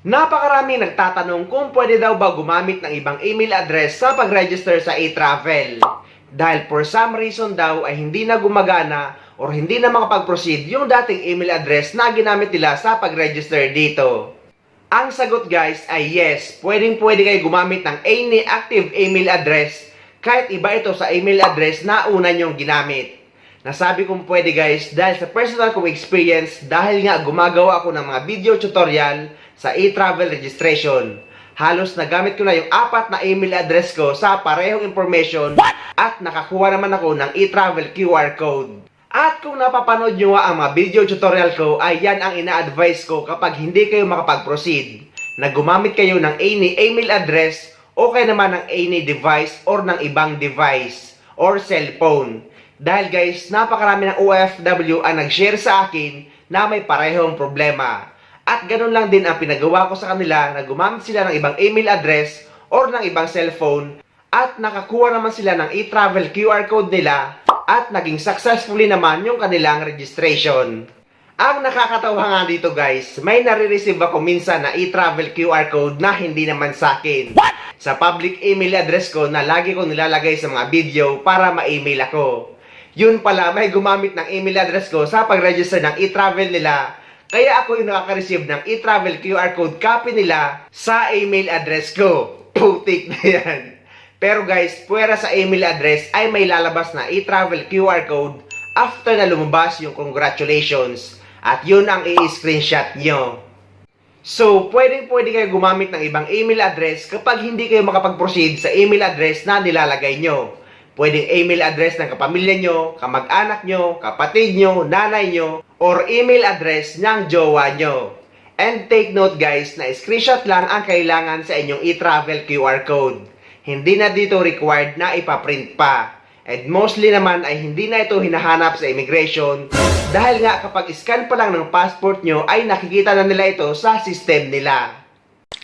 Napakaraming nagtatanong kung pwede daw ba gumamit ng ibang email address sa pag-register sa e-travel. Dahil for some reason daw ay hindi na gumagana or hindi na makapag-proceed yung dating email address na ginamit nila sa pag-register dito. Ang sagot guys ay yes, pwedeng-pwede kayo gumamit ng any active email address kahit iba ito sa email address na una nyong ginamit. Nasabi kong pwede guys dahil sa personal kong experience dahil nga gumagawa ako ng mga video tutorial sa e-travel registration. Halos nagamit ko na yung 4 na email address ko sa parehong information at nakakuha naman ako ng e-travel QR code. At kung napapanood nyo nga ang mga video tutorial ko ay yan ang ina-advise ko kapag hindi kayo makapag-proceed na gumamit kayo ng any email address o kaya naman ng any device or ng ibang device or cellphone. Dahil guys, napakarami ng OFW ang nag-share sa akin na may parehong problema. At ganun lang din ang pinagawa ko sa kanila na gumamit sila ng ibang email address or ng ibang cellphone at nakakuha naman sila ng e-travel QR code nila at naging successfully naman yung kanilang registration. Ang nakakatawa nga dito guys, may nare-receive ako minsan na e-travel QR code na hindi naman sa akin. Sa public email address ko na lagi ko nilalagay sa mga video para ma-email ako. Yun pala, may gumamit ng email address ko sa pag-register ng e-travel nila. Kaya ako yung nakaka-receive ng e-travel QR code copy nila sa email address ko. Putik na yan. Pero guys, puwera sa email address ay may lalabas na e-travel QR code after na lumabas yung congratulations. At yun ang i-screenshot nyo. So, pwedeng-pwede kayo gumamit ng ibang email address kapag hindi kayo makapag-proceed sa email address na nilalagay nyo. Pwedeng email address ng kapamilya nyo, kamag-anak nyo, kapatid nyo, nanay nyo, or email address ng jowa nyo. And take note guys na screenshot lang ang kailangan sa inyong e-travel QR code. Hindi na dito required na ipaprint pa. And mostly naman ay hindi na ito hinahanap sa immigration dahil nga kapag scan pa lang ng passport nyo ay nakikita na nila ito sa system nila.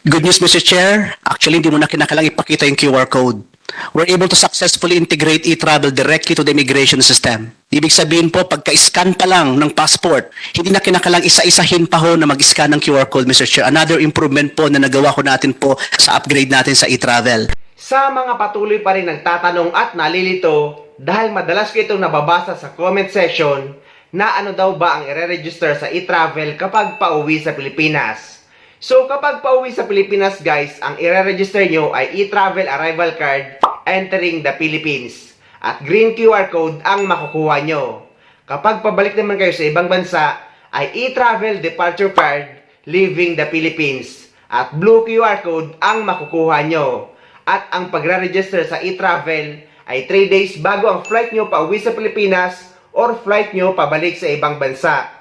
Good news, Mr. Chair. Actually, hindi mo na kinakailangan ipakita yung QR code. We're able to successfully integrate e-travel directly to the immigration system. Ibig sabihin po, pagka-scan pa lang ng passport, hindi na kinakailangan isa-isahin pa ho na mag-scan ng QR code, Mr. Chair. Another improvement po na nagawa ko natin po sa upgrade natin sa e-travel. Sa mga patuloy pa rin nagtatanong at nalilito, dahil madalas ko itong nababasa sa comment section, na ano daw ba ang i-register sa e-travel kapag pauwi sa Pilipinas. So kapag pauwi sa Pilipinas guys, ang i-register nyo ay e-travel arrival card entering the Philippines. At green QR code ang makukuha nyo. Kapag pabalik naman kayo sa ibang bansa, ay e-travel departure card leaving the Philippines. At blue QR code ang makukuha nyo. At ang pagre-register sa e-travel ay 3 days bago ang flight nyo pauwi sa Pilipinas or flight nyo pabalik sa ibang bansa.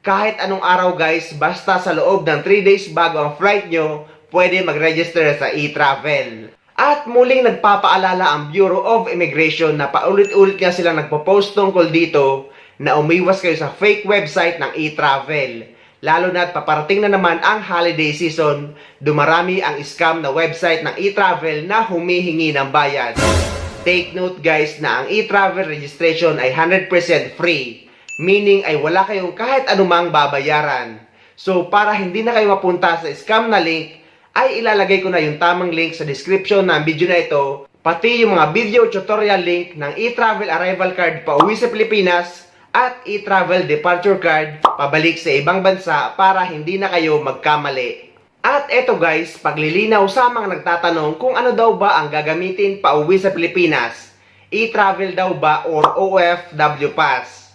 Kahit anong araw guys, basta sa loob ng 3 days bago ang flight nyo, pwede mag-register sa e-travel. At muling nagpapaalala ang Bureau of Immigration na paulit-ulit nga silang nagpo-post tungkol dito na umiwas kayo sa fake website ng e-travel. Lalo na't paparating na naman ang holiday season, dumarami ang scam na website ng e-travel na humihingi ng bayad. Take note guys na ang e-travel registration ay 100% free. Meaning ay wala kayong kahit anumang babayaran. So para hindi na kayo mapunta sa scam na link, ay ilalagay ko na yung tamang link sa description ng video na ito, pati yung mga video tutorial link ng e-travel arrival card pauwi sa Pilipinas at e-travel departure card pabalik sa ibang bansa para hindi na kayo magkamali. At eto guys, paglilinaw sa mga nagtatanong kung ano daw ba ang gagamitin pauwi sa Pilipinas, e-travel daw ba or OFW pass?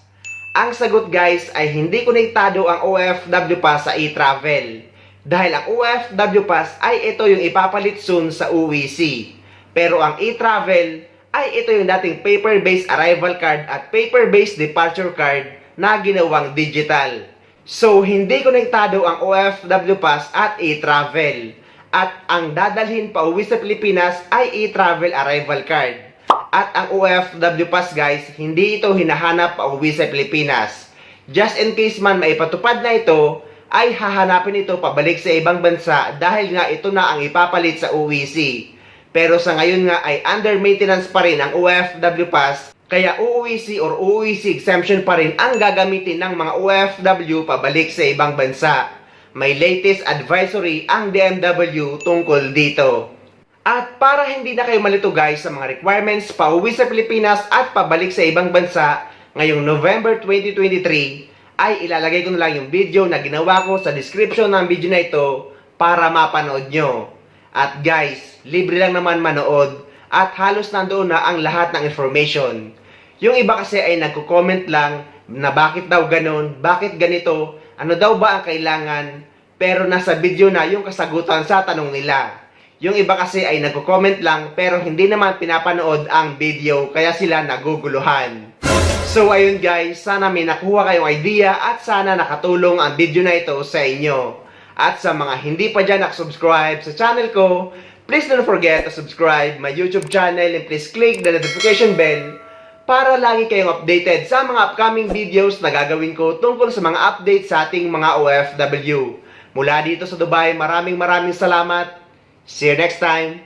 Ang sagot guys ay hindi konektado ang OFW pass sa e-travel. Dahil ang OFW pass ay ito yung ipapalit soon sa UWC. Pero ang e-travel ay ito yung dating paper-based arrival card at paper-based departure card na ginawang digital. So hindi konektado ang OFW pass at e-travel. At ang dadalhin pa uwi sa Pilipinas ay e-travel arrival card. At ang OFW pass guys, hindi ito hinahanap pa uwi sa Pilipinas. Just in case man maipatupad na ito, ay hahanapin ito pabalik sa ibang bansa dahil nga ito na ang ipapalit sa UWC. Pero sa ngayon nga ay under maintenance pa rin ang OFW pass, kaya UWC or UWC exemption pa rin ang gagamitin ng mga OFW pabalik sa ibang bansa. may latest advisory ang DMW tungkol dito. At para hindi na kayo malito guys sa mga requirements pauwi sa Pilipinas at pabalik sa ibang bansa ngayong November 2023, ay ilalagay ko na lang yung video na ginawa ko sa description ng video na ito para mapanood nyo. At guys, libre lang naman manood at halos nandoon na ang lahat ng information. Yung iba kasi ay nagko-comment lang na bakit daw ganun, bakit ganito, ano daw ba ang kailangan, pero nasa video na yung kasagutan sa tanong nila. Yung iba kasi ay nagko-comment lang pero hindi naman pinapanood ang video kaya sila naguguluhan. So ayun guys, sana may nakuha kayong idea at sana nakatulong ang video na ito sa inyo. At sa mga hindi pa dyan nakasubscribe sa channel ko, please don't forget to subscribe my YouTube channel and please click the notification bell para lagi kayong updated sa mga upcoming videos na gagawin ko tungkol sa mga updates sa ating mga OFW. Mula dito sa Dubai, maraming salamat. See you next time!